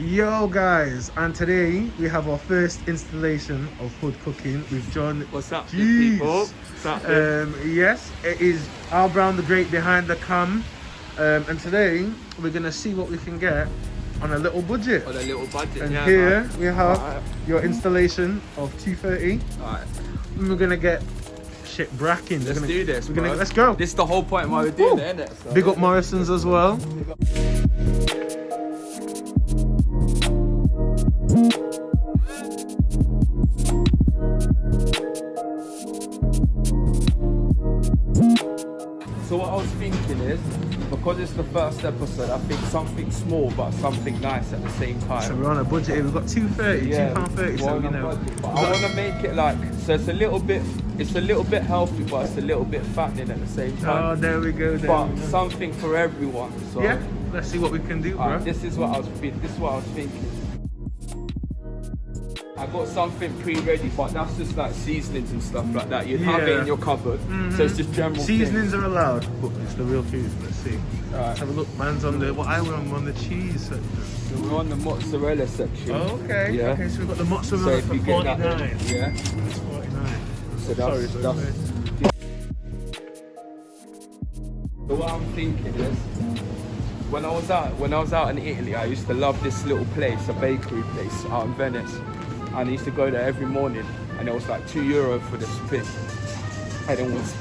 Yo guys, and today we have our first installation of hood cooking with John. What's up, Jeez. people? What's up, yes, it is Al Brown the Great behind the cam, and today we're gonna see what we can get on a little budget. On a little budget, And yeah, here man. we have your installation of 230. Alright, And we're gonna get shit bracking. let's do this, We're gonna bro. let's go. This is the whole point why we're doing it, innit? So, Big up Morrison's as well. So what I was thinking is, because it's the first episode, I think something small but something nice at the same time. So we're on a budget here. We've got 230, £2.30. So you know. But I want to make it like, so it's a little bit healthy, but it's a little bit fattening at the same time. Oh, there we go. But something for everyone. So yeah, let's see what we can do, bro. this is what I was thinking. I got something pre-ready, but that's just like seasonings and stuff like that. You'd have it in your cupboard, so it's just general Seasonings things. are allowed, but it's the real food. Let's see. Alright. Let's have a look. Man's on the I'm on the cheese section. So we're on the mozzarella section. Oh, okay. Yeah. Okay, so we've got the So mozzarella if for you get 49. that, yeah. It's 49. So Sorry, that's. sorry. So what I'm thinking is, when I was out in Italy, I used to love this little place, a bakery place out in Venice, and I used to go there every morning, and it was like €2 for this thing, and it was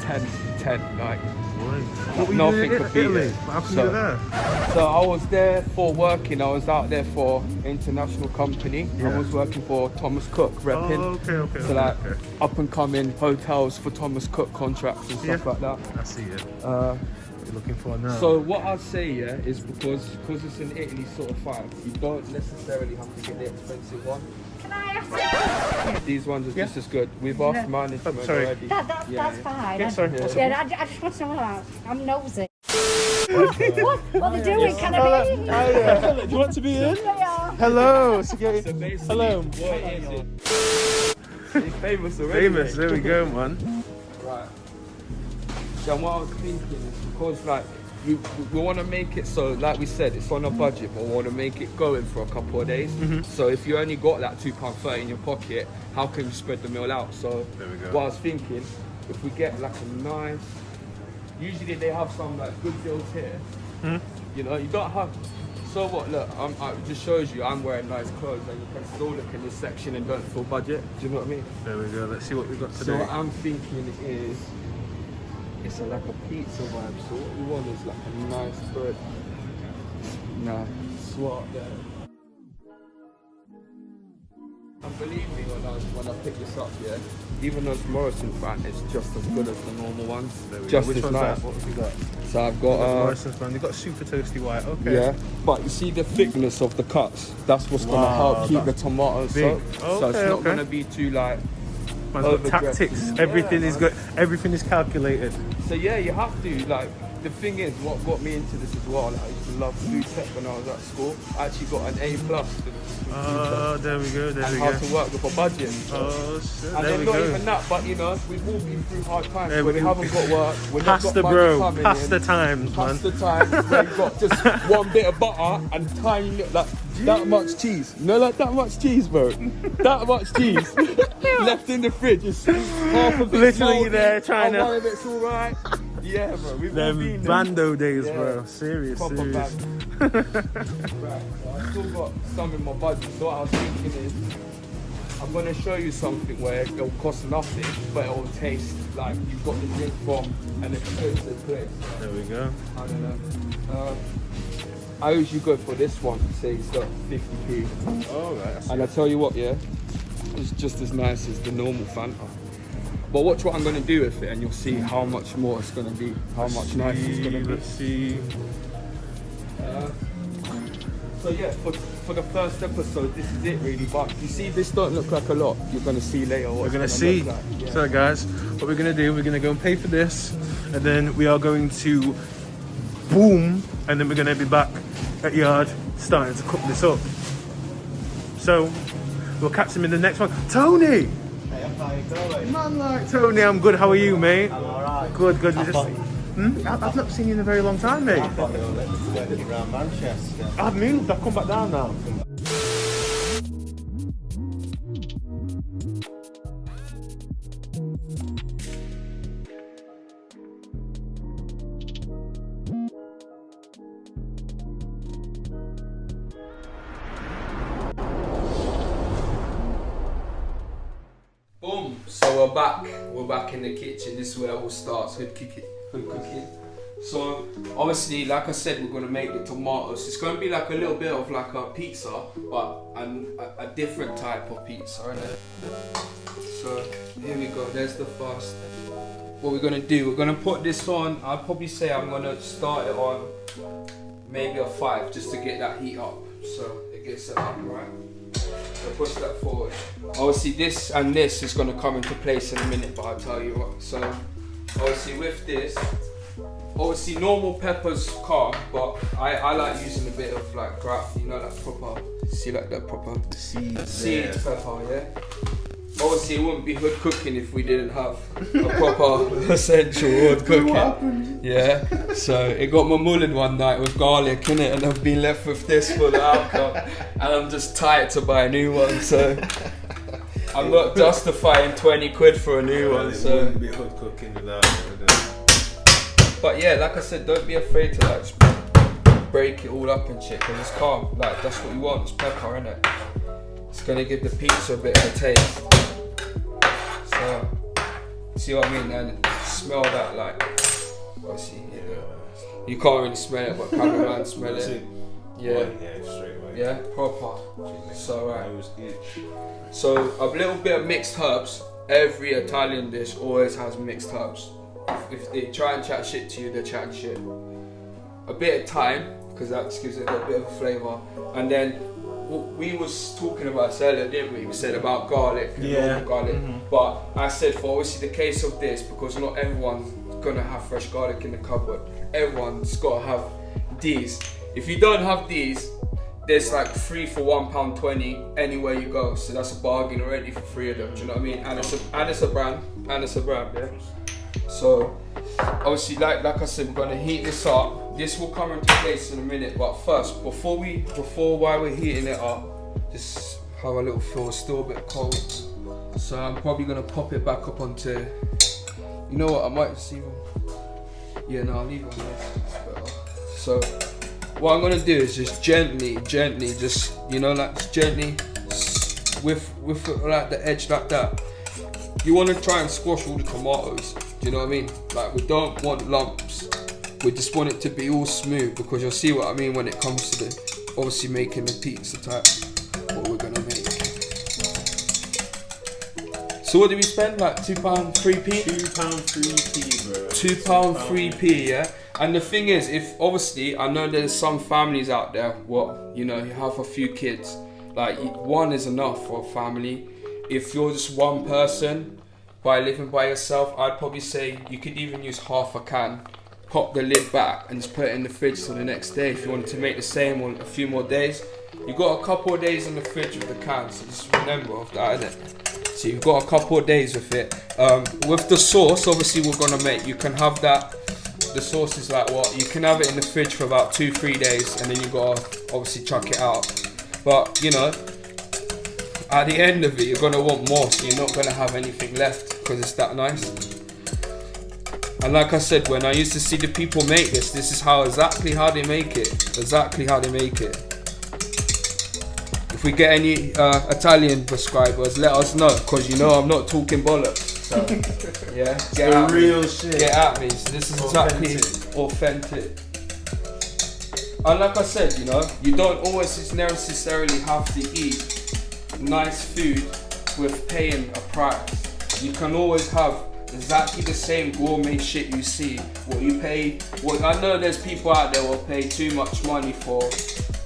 10, like. What were you Nothing doing in could beat Italy? it. What happened So- to there? So I was there for working. I was out there for international company. Yeah. I was working for Thomas Cook, repping. Oh, okay. So like up and coming hotels for Thomas Cook contracts and stuff like that. I see it. Uh, What you're looking for now? so what I'd say, yeah, is because it's an Italy sort of vibe, you don't necessarily have to get the expensive one. Can I ask These ones are just as good. We've asked management sorry. already. That's fine. Yeah, sorry. Yeah. Yeah, I just want to know that. I'm nosy. What are they doing? Can I be in? Do you want to be in? They are. Hello, security. So basically, Hello. what it is, it's famous already. Famous. mate. There we go, man. Right. So what I was thinking is because like we want to make it so, like we said, it's on a budget, but we want to make it going for a couple of days. So if you only got that £2.30 in your pocket, how can you spread the meal out? So There we go. what I was thinking, if we get like a nice, usually they have some like good deals here. You know, you don't have. So what? Look, it just shows you I'm wearing nice clothes, and you can still look in this section and don't feel budget. Do you know what I mean? There we go. Let's see what we've got So today. what I'm thinking is, it's like a pizza vibe. So what we want is like a nice bread. Nah, swat there. And believe me, when I pick this up, yeah, even those Morrison fan, it's just as good as the normal ones. There we go. Just Which as one's nice. that? What have we got? So I've got Morrison's brand. They've got super toasty white. Okay. yeah, but you see the thickness of the cuts. That's what's gonna Wow, help keep the that's tomatoes big. soaked. So it's Okay, not okay. gonna be too like. Man's got Overdressed. tactics. Everything Yeah, is man. good. Everything is calculated. So yeah, you have to, like, the thing is, what got me into this as well, like, I used to love food tech when I was at school. I actually got an A+ in food Oh, there we go. There tech we and how go. to work with a budget. Oh shit. And There then we not go. even that, but you know, we've all been through hard times Yeah, where we- we haven't got work, we're not Past got the money bro. coming Past in. the times, man. Past the times where you've got just one bit of butter and tiny little, like that much cheese. No, like that much cheese, bro. That much cheese left in the fridge. It's half of it. Literally there trying to- One of it's all right. Yeah, bro. We've all Them been there. bando days, Yeah. bro. Serious, Proper serious. bad. Right, so I still got some in my budget. So what I was thinking is, I'm gonna show you something where it'll cost nothing, but it'll taste like you've got the drink from an expensive place. There we go. I don't know. I usually go for this one. Say it's got 50p, Oh, right. and I tell you what, yeah, it's just as nice as the normal Fanta. But watch what I'm gonna do with it, and you'll see how much more it's gonna be, how much nicer it's gonna be. Let's see. So yeah, for the first episode, this is it really. But you see, this don't look like a lot. You're gonna see later what We're it's gonna look see. like. Yeah. So, guys, what we're gonna do? We're gonna go and pay for this, and then we are going to boom, and then we're gonna be back at yard starting to cook this up. So, we'll catch him in the next one. Tony. Man, like Tony, I'm good. How are you, mate? I'm alright. Good, good. We just. I've not seen you in a very long time, mate. I thought you were living around Manchester. I've moved. I've come back down now. So we're back in the kitchen. This is where it all starts, hood cooking. So obviously, like I said, we're gonna make the tomatoes. It's gonna be like a little bit of like a pizza, but a different type of pizza, innit? So here we go, there's the first. What we're gonna do, we're gonna put this on, I'd probably say I'm gonna start it on maybe a 5 just to get that heat up. So it gets it up, right? So push that forward. Obviously this and this is gonna come into place in a minute, but I'll tell you what. So obviously with this, obviously normal peppers calm, but I like using a bit of like graft, you know, like proper, see like that proper seed pepper, yeah? Obviously it wouldn't be hood cooking if we didn't have a proper essential hood cooking. Yeah, so it got my mullered one night with garlic in it, and I've been left with this for the outcome, and I'm just tired to buy a new one, so I'm not justifying 20 quid for a new one. So it wouldn't be hood cooking without it. But yeah, like I said, don't be afraid to like just break it all up and shit, because it's calm. Like that's what you want, it's pepper, innit? It's gonna give the pizza a bit of a taste. So, see what I mean? And smell that, like, obviously, you can't really smell it, but cameraman smell it. Yeah, straight away. Yeah, proper. So right. So a little bit of mixed herbs. Every Italian dish always has mixed herbs. If they try and chat shit to you, they're chatting shit. A bit of thyme, because that just gives it a bit of a flavour. And then we was talking about this earlier, didn't we? We said about garlic, normal garlic. But I said for obviously the case of this, because not everyone's gonna have fresh garlic in the cupboard. Everyone's gotta have these. If you don't have these, there's like 3 for £1.20 anywhere you go. So that's a bargain already for 3 of them. Do you know what I mean? And it's a brand. Yeah. So obviously, like I said, we're gonna heat this up. This will come into place in a minute, but first, while we're heating it up, just have a little feel. It's still a bit cold, so I'm probably gonna pop it back up onto. You know what? I might just even. Yeah, no, I'll leave it on this. It's better. So what I'm gonna do is just gently, just like gently, with like the edge like that. You want to try and squash all the tomatoes. Do you know what I mean? Like we don't want lumps. We just want it to be all smooth, because you'll see what I mean when it comes to the obviously making the pizza type what we're gonna make. So what did we spend? Like £2, 3p? £2, 3p, bro. £2, 3p, yeah. And the thing is, if obviously I know there's some families out there, you have a few kids. Like one is enough for a family. If you're just one person by living by yourself, I'd probably say you could even use half a can. Pop the lid back and just put it in the fridge till the next day. If you wanted to make the same or a few more days, you've got a couple of days in the fridge with the can, so just remember of that, innit? So you've got a couple of days with it. With the sauce, obviously we're gonna make, you can have that, the sauce is like what? You can have it in the fridge for about 2-3 days, and then you gotta obviously chuck it out. But at the end of it, you're gonna want more, so you're not gonna have anything left, because it's that nice. And like I said, when I used to see the people make this is exactly how they make it. If we get any Italian prescribers, let us know, because I'm not talking bollocks. So yeah, get at real me. shit. Get at me. So this is exactly authentic. And like I said, you don't always necessarily have to eat nice food with paying a price. You can always have exactly the same gourmet shit you see. What you pay, I know there's people out there will pay too much money for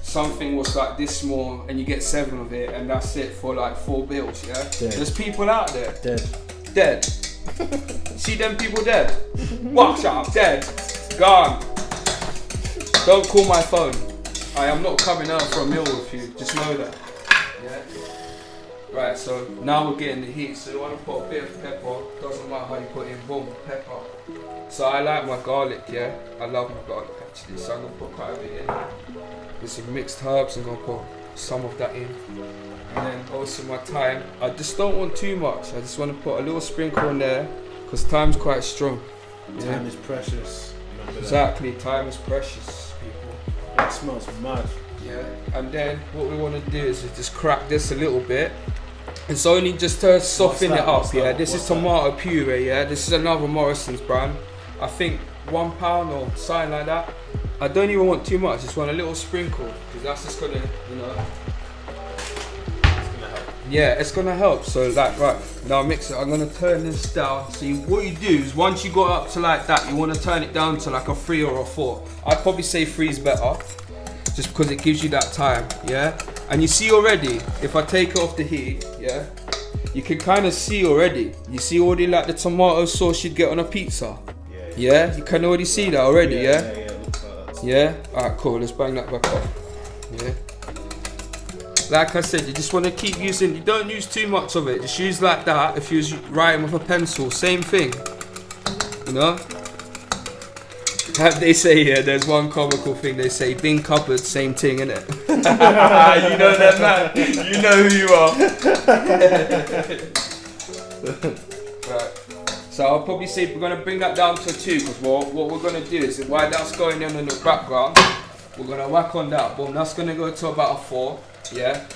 something was like this small, and you get 7 of it, and that's it for like 4 bills. Yeah, there's people out there dead. See them people dead? Watch out, dead, gone. Don't call my phone. I am not coming out for a meal with you. Just know that. Yeah. Right, so now we're getting the heat, so you want to put a bit of pepper, doesn't matter how you put it in, boom, pepper. So I like my garlic, yeah, I love my garlic actually, so I'm going to put quite a bit in. With some mixed herbs, I'm going to put some of that in. And then also my thyme, I just don't want too much, I just want to put a little sprinkle in there, because thyme's quite strong. Yeah? Time is precious. Exactly, time is precious, people. It smells mad. Yeah, and then what we want to do is just crack this a little bit. It's only just to soften it up, What's yeah. that? This is What's that? tomato puree, yeah. This is another Morrison's brand. I think £1 or something like that. I don't even want too much, just want a little sprinkle, because that's just gonna, you know. Yeah, it's gonna help. So like, right, now mix it. I'm gonna turn this down. See, what you do is once you got up to like that, you wanna turn it down to like a 3 or a 4. I'd probably say 3 is better, just because it gives you that time, yeah? And you see already, if I take it off the heat, yeah, you can kind of see already. You see already like the tomato sauce you'd get on a pizza? Yeah? You can already see that already, yeah? it looks like that. Yeah? Alright, cool, let's bang that back off. Yeah? Like I said, you just want to keep using, you don't use too much of it, just use like that. If you was writing with a pencil, same thing, you know? They say here, there's one comical thing, they say, bin cupboard, same thing, innit? You know that man, you know who you are. Right, so I'll probably say we're going to bring that down to 2, because what we're going to do is, while that's going on in the background, we're going to whack on that, boom, that's going to go to about a 4. Yeah,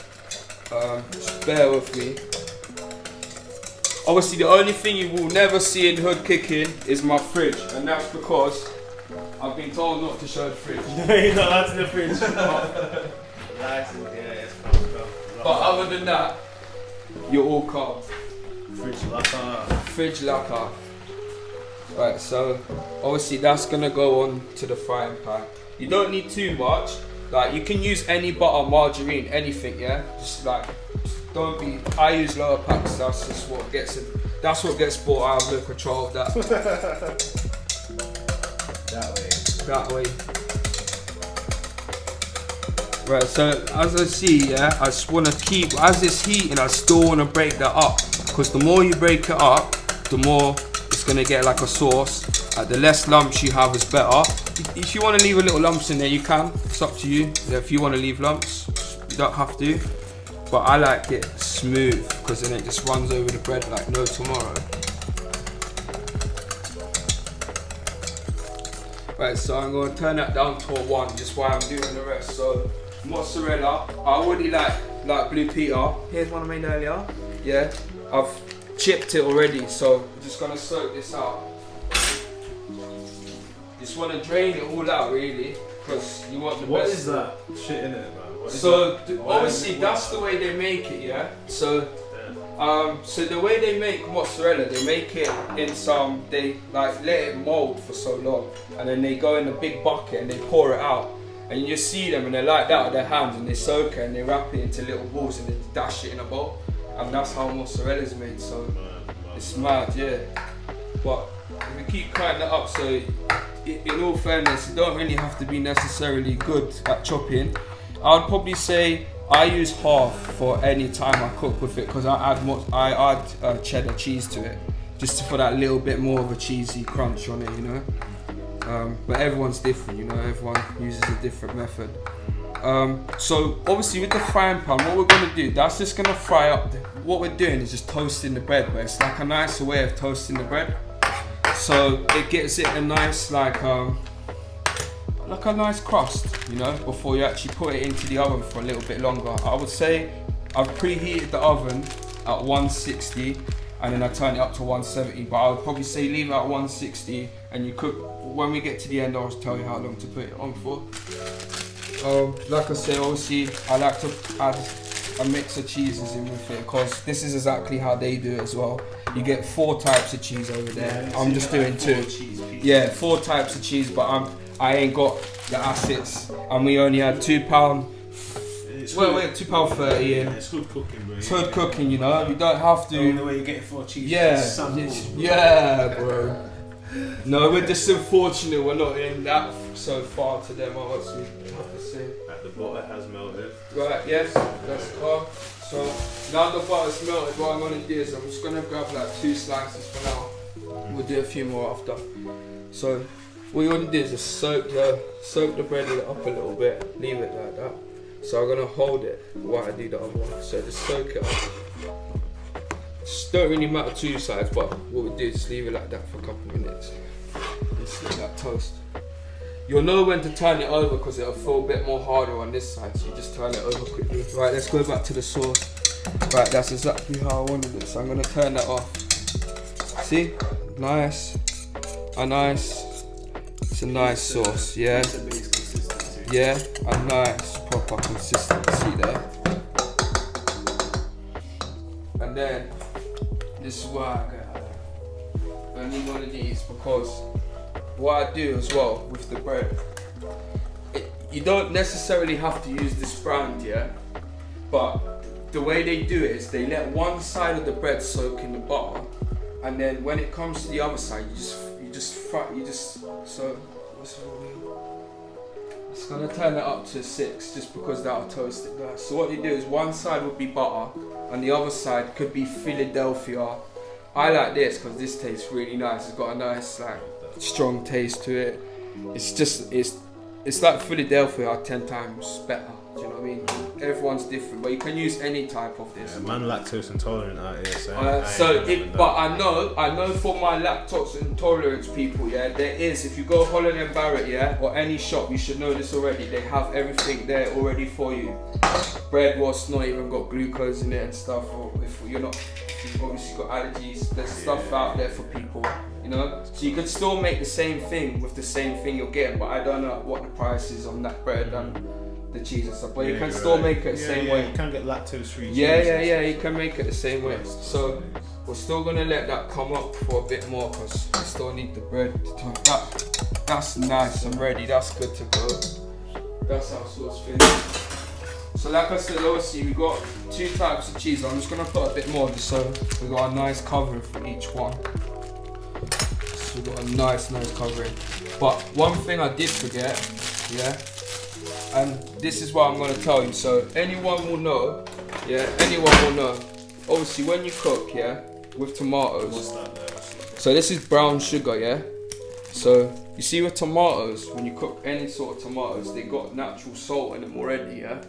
just bear with me. Obviously, the only thing you will never see in Hood Kicking is my fridge, and that's because I've been told not to show the fridge. No, you're not allowed to the fridge. But other than that, you're all calm. Fridge lacquer. Fridge lacquer. Right, so obviously that's gonna go on to the frying pan. You don't need too much. Like, you can use any butter, margarine, anything, yeah? Just like, don't be, I use lower packs, that's just what gets it, that's what gets bought out of the control of that. That way. Right, so as I see, yeah, I just want to keep, as it's heating, I still want to break that up. Because the more you break it up, the more it's going to get like a sauce. The less lumps you have is better. If you want to leave a little lumps in there, you can. It's up to you. If you want to leave lumps, you don't have to. But I like it smooth, because then it just runs over the bread like no tomorrow. Right, so I'm going to turn that down to a 1, just while I'm doing the rest. So mozzarella, I already like Blue Peter. Here's one I made earlier. Yeah, I've chipped it already, so I'm just going to soak this out. Just want to drain it all out, really, because you want the What best. is that shit in it, man? What is So that? obviously that's the way they make it, yeah. So so the way they make mozzarella, they make it in some, they like let it mold for so long, and then they go in a big bucket and they pour it out, and you just see them and they're like that with their hands, and they soak it and they wrap it into little balls and they dash it in a bowl, and that's how mozzarella is made. So it's mad, yeah. But if you keep cutting it up, so in all fairness, you don't really have to be necessarily good at chopping. I would probably say I use half for any time I cook with it, because I add cheddar cheese to it, just for that little bit more of a cheesy crunch on it, you know. But everyone's different, you know. Everyone uses a different method. So obviously with the frying pan, what we're gonna do, that's just gonna fry up. What we're doing is just toasting the bread, but it's like a nicer way of toasting the bread. So it gets it a nice like a nice crust, you know, before you actually put it into the oven for a little bit longer. I would say I've preheated the oven at 160 and then I turn it up to 170, but I would probably say leave it at 160 and you cook. When we get to the end, I'll tell you how long to put it on for. Like I said, obviously I like to add a mix of cheeses in with it, because this is exactly how they do it as well. You get 4 types of cheese over there. Yeah, I'm just doing 2. Yeah, 4 types of cheese, but I ain't got the assets, and we only had £2. Well, we're £2.30 in. It's good cooking, bro. It's good cooking, you know. You don't have to. The only way you get 4 cheese. Yeah, bro. No, we're just unfortunate we're not in that so far to them, obviously. Have to say. The butter has melted. Right, yes, that's calm. So now the butter's melted, what I'm gonna do is I'm just gonna grab like 2 slices for now. We'll do a few more after. So what you want to do is just soak the bread up a little bit, leave it like that. So I'm gonna hold it while I do the other one. So just soak it up. Just don't really matter 2 sides, but what we do is just leave it like that for a couple of minutes. Just let that toast. You'll know when to turn it over because it'll feel a bit more harder on this side, so you just turn it over quickly. Right, let's go back to the sauce. Right, that's exactly how I wanted it. So I'm gonna turn that off. See? Nice. It's a nice sauce, yeah. It's a base consistency. Yeah, a nice proper consistency there. And then this is why I need one of these, because what I do as well with the bread, you don't necessarily have to use this brand, yeah, but the way they do it is they let one side of the bread soak in the butter, and then when it comes to the other side, so it's gonna turn it up to 6 just because that'll toast it there. So what you do is one side would be butter and the other side could be Philadelphia. I like this because this tastes really nice. It's got a nice like strong taste to it. It's like Philadelphia 10 times better. Do you know what I mean? Everyone's different, but you can use any type of this. Yeah, man, lactose intolerant out here. But I know for my lactose intolerance people, yeah, there is. If you go Holland and Barrett, yeah, or any shop, you should know this already. They have everything there already for you. Bread what's not even got glucose in it and stuff. Or if you've obviously got allergies, there's stuff out there for people. You know, so you could still make the same thing with the same thing you're getting, but I don't know what the price is on that bread and the cheese and stuff. But you can still make it the same way. You can get lactose free cheese. Yeah, you can make it the same way. So we're still gonna let that come up for a bit more because we still need the bread to turn. That's nice and ready. That's good to go. That's our sauce finished. So like I said, obviously we got 2 types of cheese. I'm just gonna put a bit more just so we got a nice covering for each one. So we got a nice covering. But one thing I did forget, yeah, and this is what I'm gonna tell you. So anyone will know. Obviously, when you cook, yeah, with tomatoes. What's that there? So this is brown sugar, yeah. So you see with tomatoes, when you cook any sort of tomatoes, they got natural salt in them already, yeah.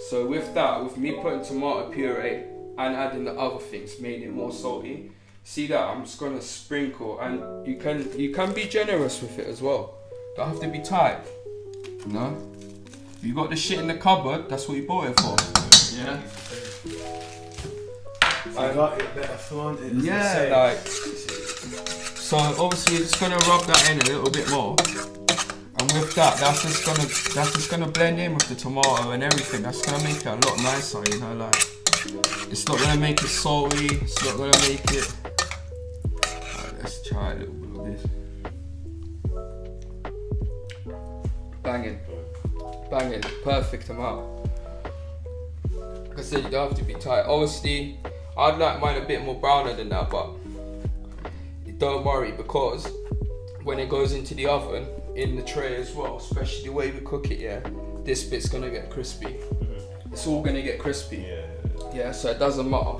So with me putting tomato puree and adding the other things, made it more salty. See that? I'm just gonna sprinkle, and you can be generous with it as well. Don't have to be tight, you know. You got the shit in the cupboard, that's what you bought it for. Yeah. I got it better flaunt it. Yeah, like. So obviously you're just gonna rub that in a little bit more. And with that, that's just gonna blend in with the tomato and everything. That's gonna make it a lot nicer, you know, like. It's not gonna make it salty, it's not gonna make it. Alright, let's try a little bit of this. Banging, perfect amount. Like I said, you don't have to be tight. Obviously, I'd like mine a bit more browner than that, but don't worry, because when it goes into the oven, in the tray as well, especially the way we cook it, yeah, this bit's gonna get crispy. It's all gonna get crispy. Yeah, so it doesn't matter.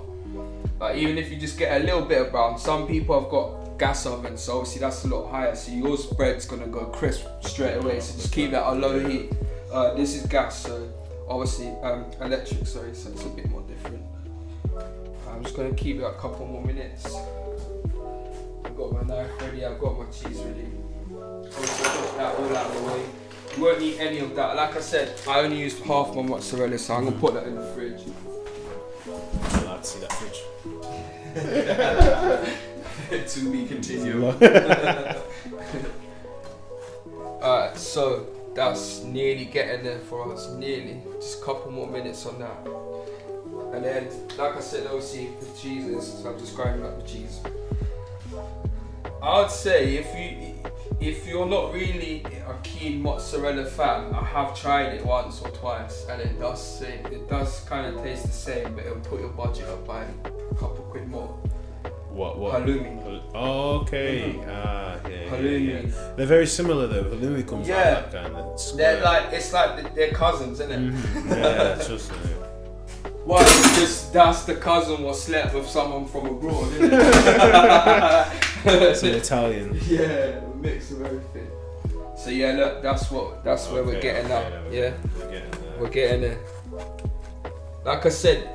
Like, even if you just get a little bit of brown, some people have got gas ovens, so obviously that's a lot higher, so yours bread's gonna go crisp straight away, so just keep that on low heat. This is gas, so obviously electric, sorry, so it's a bit more different. I'm just gonna keep it a couple more minutes. I've got my knife ready, I've got my cheese ready. Obviously I've got that all out of the way. You won't need any of that. Like I said, I only used half my mozzarella, so I'm gonna put that in the fridge. I'm allowed to see that fridge. To be continued. Alright, so that's nearly getting there for us. Nearly. Just a couple more minutes on that. And then, like I said, obviously the cheeses, so I'm just grinding up the cheese. I would say if you're not really a keen mozzarella fan, I have tried it once or twice, and it does kind of taste the same, but it'll put your budget up by a couple quid more. What? Halloumi. Oh, okay. Halloumi. Yeah. They're very similar though. Halloumi comes out that kind of square. They're like, it's like they're cousins, isn't it? Mm-hmm. Yeah, it's just. Well, that's the cousin was slept with someone from abroad, isn't it? It's an Italian. Yeah, a mix of everything. So yeah, look, that's where we're getting at. Yeah, we're getting there. Like I said,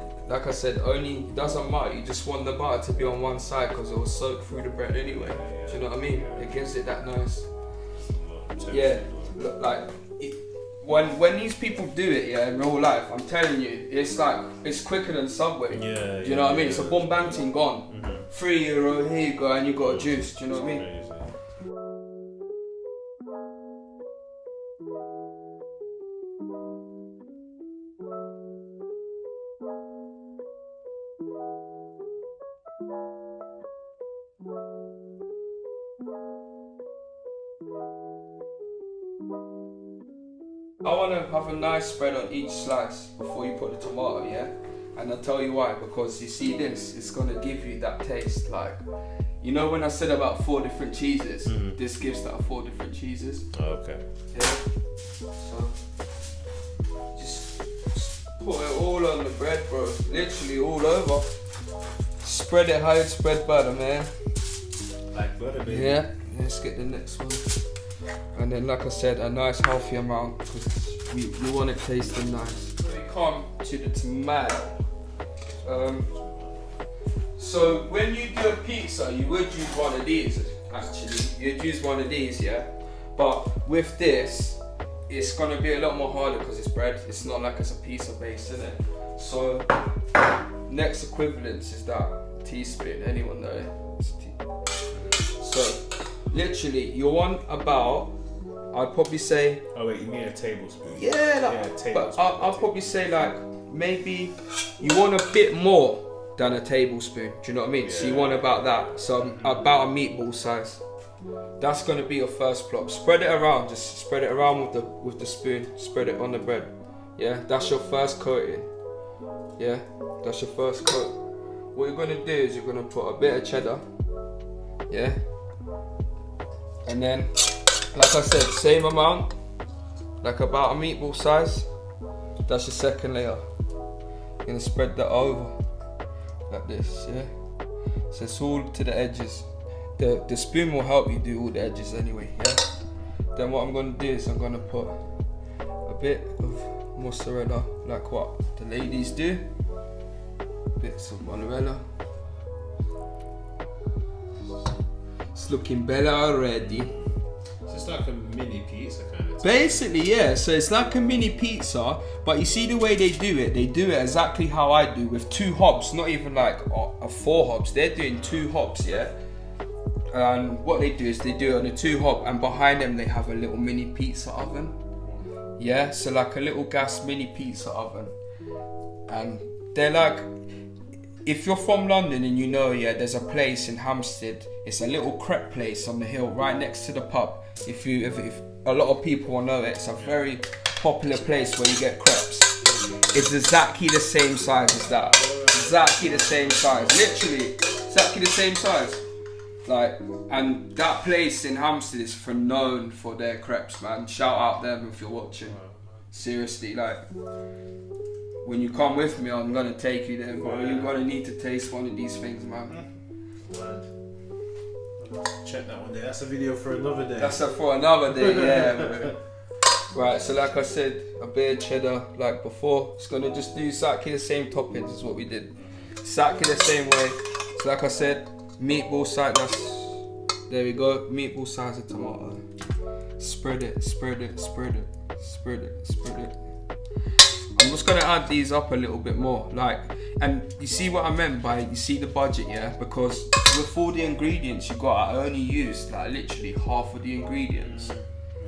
only it doesn't matter. You just want the butter to be on one side because it will soak through the bread anyway. Do you know what I mean? It gives it that nice. Yeah, look, like when these people do it, yeah, in real life, I'm telling you, it's like it's quicker than Subway. Yeah. Do you know what I mean? It's a boom bang thing gone. €3, here you go, and you got a juice. Do you know what I mean? I want to have a nice spread on each slice before you put the tomato, yeah? And I'll tell you why, because you see this, it's going to give you that taste, like, you know when I said about 4 different cheeses, this gives that 4 different cheeses. Oh, okay. Yeah. So, just put it all on the bread, bro. Literally all over. Spread it how you spread butter, man. Like butter, baby. Yeah, let's get the next one. And then, like I said, a nice healthy amount because we want it tasting nice. We come to the tomato. So when you do a pizza, you would use one of these. Actually, you'd use one of these, yeah. But with this, it's gonna be a lot more harder because it's bread. It's not like it's a pizza base, is it? So next equivalence is that teaspoon. Anyone know it? It's a teaspoon. So literally, you want about. I'd probably say. Oh wait, you mean a tablespoon? Yeah, like, a tablespoon. but I'll probably say like maybe you want a bit more than a tablespoon. Do you know what I mean? Yeah. So you want about that. So about a meatball size. That's gonna be your first plot. Spread it around. Just spread it around with the spoon. Spread it on the bread. Yeah, that's your first coating. Yeah, that's your first coat. What you're gonna do is you're gonna put a bit of cheddar. Yeah, and then. Like I said, same amount, like about a meatball size. That's your second layer. You're gonna spread that over, like this, yeah? So it's all to the edges. The spoon will help you do all the edges anyway, yeah? Then what I'm gonna do is I'm gonna put a bit of mozzarella, like what the ladies do. Bits of mozzarella. It's looking better already. It's like a mini pizza kind of. Basically, yeah. So it's like a mini pizza, but you see the way they do it. They do it exactly how I do, with 2 hobs, not even like a 4 hobs. They're doing 2 hobs, yeah. And what they do is they do it on a 2 hob, and behind them they have a little mini pizza oven. Yeah, so like a little gas mini pizza oven, and they're like. If you're from London and you know, yeah, there's a place in Hampstead. It's a little crepe place on the hill right next to the pub. If a lot of people will know it, it's a very popular place where you get crepes. It's exactly the same size as that. Exactly the same size. Literally, exactly the same size. Like, and that place in Hampstead is known for their crepes, man. Shout out them if you're watching. Seriously, like. When you come with me, I'm gonna take you there, bro. You're gonna need to taste one of these things, man. Check that one day. That's a video for another day. That's for another day, yeah, bro. Right, so like I said, a bit of cheddar, like before. It's gonna just do exactly the same toppings as what we did. Exactly the same way. So like I said, meatball size, there we go. Meatball size of tomato. Spread it, spread it, spread it, spread it, spread it. I'm just gonna add these up a little bit more, like, and you see what I meant by, you see the budget, yeah? Because with all the ingredients you got, I only used like literally half of the ingredients,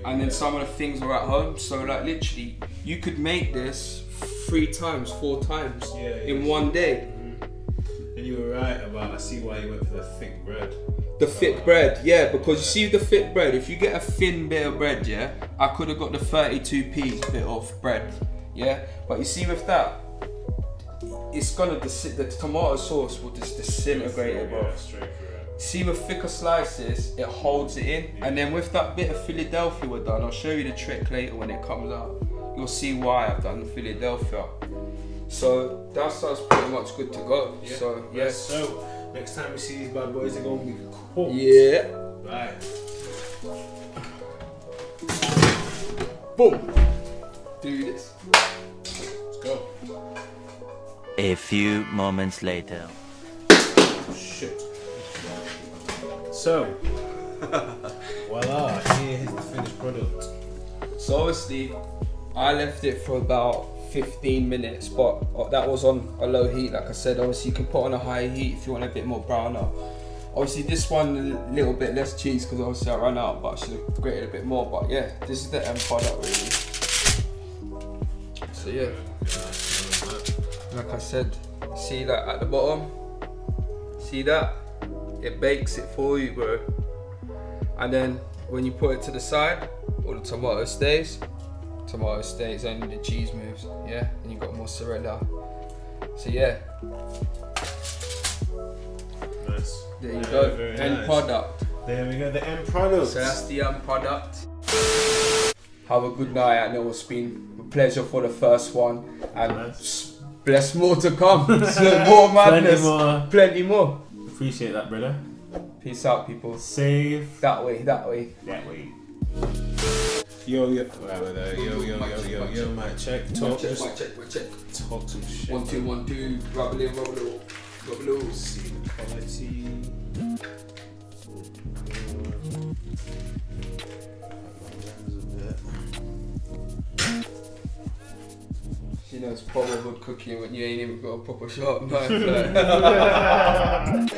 and then some of the things were at home. So like literally, you could make this 3 times, 4 times in one day. And you were right about, I see why you went for the thick bread. The thick bread, yeah, because you see the thick bread. If you get a thin bit of bread, yeah, I could have got the 32p bit of bread. Yeah, but you see with that, it's gonna the tomato sauce will just disintegrate it, bro. Yeah, straight through it. See with thicker slices, it holds it in, and then with that bit of Philadelphia we're done, I'll show you the trick later when it comes out. You'll see why I've done Philadelphia. So that's us pretty much good to go. Yeah. So yeah. So next time we see these bad boys, they're gonna be cooked. Yeah. Right. Boom. Do this. Let's go. A few moments later. Shit. So, voila, here's the finished product. So obviously, I left it for about 15 minutes, but that was on a low heat. Like I said, obviously you can put on a high heat if you want a bit more browner. Obviously this one a little bit less cheese because obviously I ran out, but I should have grated a bit more. But yeah, this is the end product really. So yeah, like I said, see that at the bottom? See that? It bakes it for you, bro. And then when you put it to the side, all the tomato stays, only the cheese moves, yeah? And you've got mozzarella. So yeah. Nice. There you go, end nice. Product. There we go, the end product. So that's the end product. Have a good night. I know it's been a pleasure for the first one. And Nice. bless more to come. So more madness. Plenty more. Appreciate that, brother. Peace out, people. Save That way, that way. that way. Yo, mic check. Talk, just Mic check. talk some shit. 1 2 1 2. Rubble. See the quality. You know it's proper cooking when you ain't even got a proper sharp knife. Like.